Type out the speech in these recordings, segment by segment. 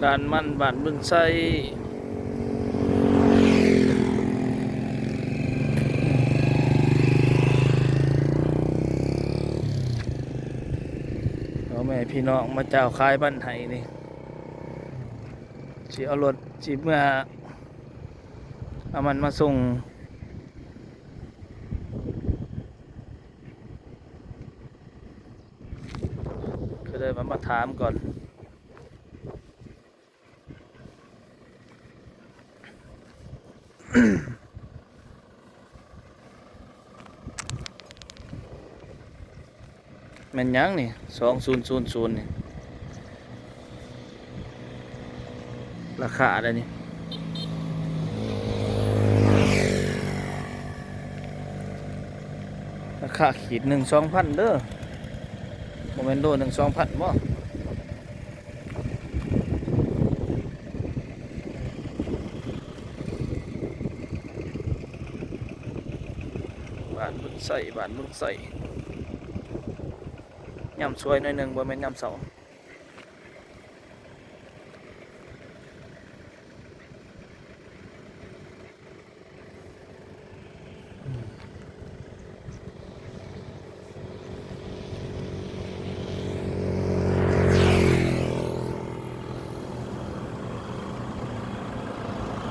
ด่านมันบ้านบึงไซพ่อแม่พี่น้องมาเจ้าคายบ้านไห้นี่สิเอารถสิเมื่อเอามันมาส่งก็เลยมาถามก่อนแม่นยังนี่2000นี่ราคาอะไรนี่ราคาขีด1-2,000เด้อโมเมนโด1-2,000บ่บ้านบึงไซบ้านบึงไซย่ำสวยหน่อยหนึ่งบ่แม่นย่ำเสา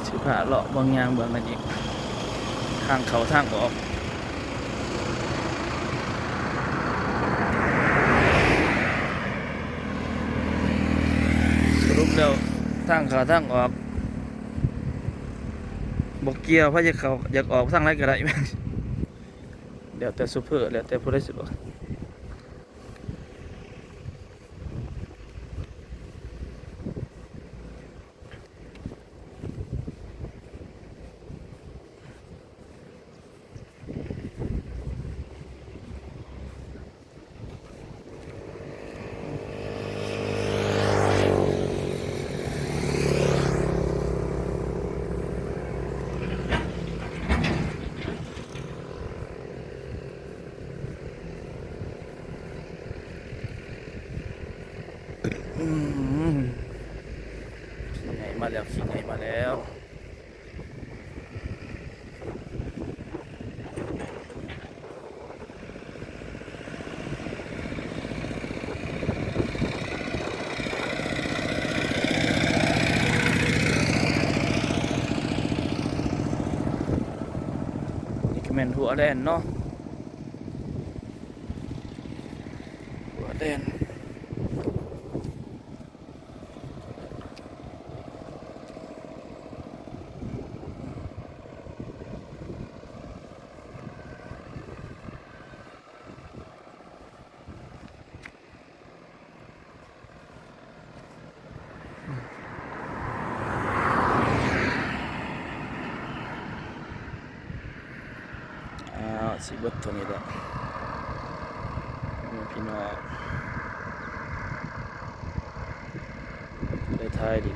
สิพาเลาะบางยางเบื้องนั่นอีกทางเขาทางออกสรุปแล้วทางเขาทางออกบอกเกียวเพราะเขาอยากออกทางไรก็ได้ เดี๋ยวแต่ซูเปอร์แล้วแต่ผู้ได้สะดวกขี่ไงมาแล้วขี่ไงมาแล้วนี่ก็แม่นหัวแดนเนาะหัวแดนสีเบิดตัวนี้แหละพี่น้องได้ทายดิ